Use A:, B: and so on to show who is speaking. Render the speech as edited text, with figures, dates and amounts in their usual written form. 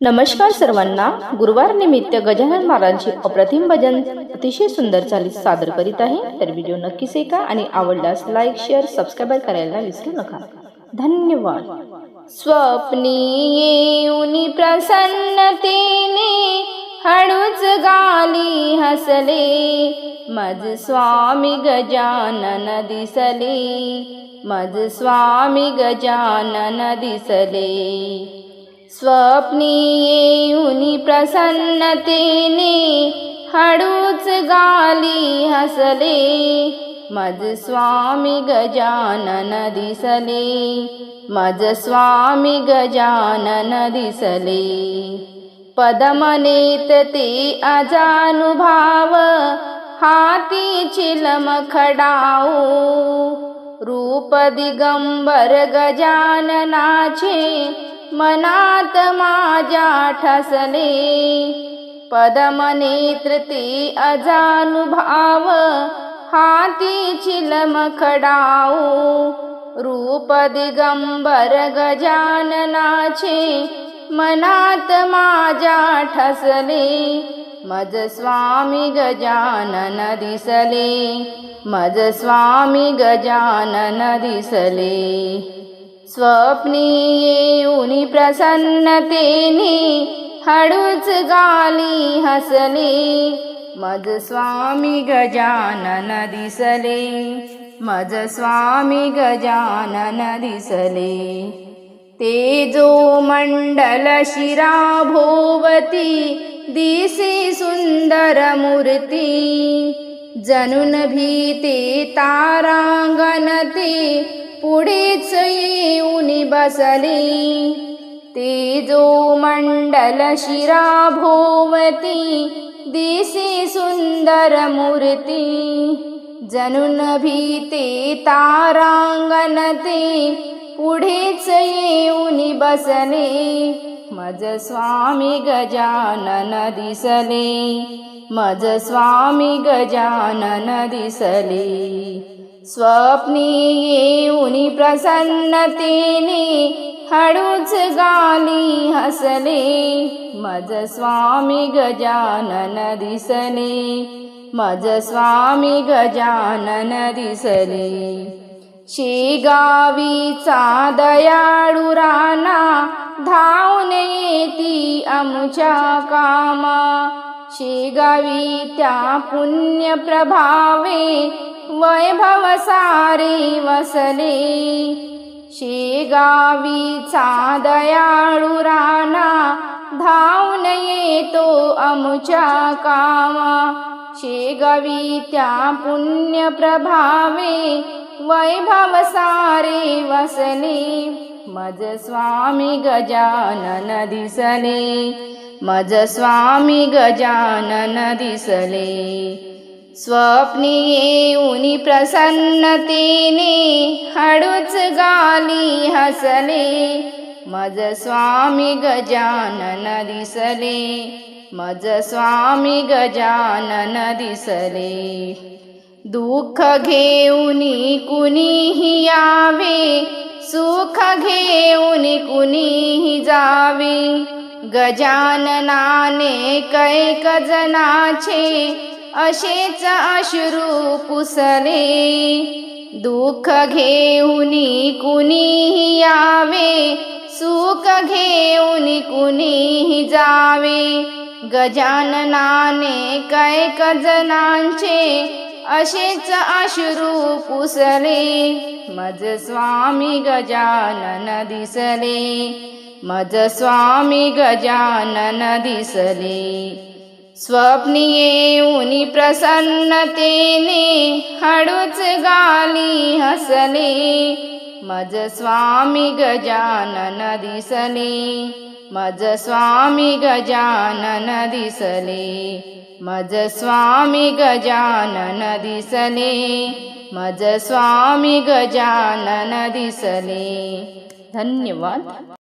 A: नमस्कार सर्वांना। गुरुवार निमित्त गजानन महाराजांचे अप्रतिम भजन अतिशय सुंदर चालीत सादर करीत आहे। तर व्हिडिओ नक्कीच ऐका आणि आवडल्यास लाईक शेअर सबस्क्राइब करायला विसरू नका। धन्यवाद। स्वप्नी येऊनी प्रसन्नतेने हळूच गाली हसले, मज स्वामी गजानन दिसले, मज स्वामी गजानन दिसले। स्वप्नी येऊनी प्रसन्नतेने हळूच गाली हसले, मज स्वामी गजानन दिसले, मज स्वामी गजानन दिसले। पदमनेत ते अजानुभाव हाती चिलम खडाऊ, रूप दिगंबर गजाननाचे मनात माझ्या ठसले। पदमनेत्र ते अजानुभाव हाती चिलम खडाऊ, रूप दिगंबर गजाननाचे मनात माझ्या ठसले, मज स्वामी गजानन दिसले, मज स्वामी गजानन दिसले। स्वप्नी येऊनी प्रसन्नतेने हळूच गाली हसले, मज स्वामी गजानन दिसले, मज स्वामी गजानन दिसले। तेजो मंडल शिरा भोवती दिसे सुंदर मूर्ती, जनुन भीते तारांगण ते पुढेच येऊनी बसले। तेजो मंडल शिरा भोवती दिसे सुंदर मूर्ती, जनुन भीते तारांगण ते पुढेच येऊनी बसले, मज स्वामी गजानन दिसले, मज स्वामी गजानन दिसले। स्वप्नी येऊनी प्रसन्नतेने हळूच गाली हसले, मज स्वामी गजानन दिसले, मज स्वामी गजानन दिसले। शेगावीचा दयाळू राणा धावून येती आमच्या कामा, शेगावी त्या पुण्य प्रभावे वैभव सारे वसले। शेगावीचा दयाळू राणा धावून येतो आमच्या कामा, शेगावी त्या पुण्य प्रभावे वैभव सारे वसले, मज स्वामी गजानन दिसले, मज स्वामी गजानन दिसले। स्वप्नी येऊनी प्रसन्नतेने हळूच गाली हसले, मज स्वामी गजानन दिसले, मज स्वामी गजानन दिसले। दुःख घेऊनी कुणीही यावे, सुख घेऊनी कुणीही जावे, गजाननाने कैक जनाचे असेच अश्रू पुसले। दुःख घेऊनी कुणीही यावे, सुख घेऊनी कुणीही जावे, गजाननाने कैक जनांचे असेच अश्रू पुसले, मज स्वामी गजानन दिसले, मज स्वामी गजानन दिसले। स्वप्नी येऊनी प्रसन्नतेने हळूच गाली हसले, मज स्वामी गजानन दिसले, मज स्वामी गजानन दिसले, मज स्वामी गजानन दिसले, मज स्वामी गजानन दिसले। धन्यवाद।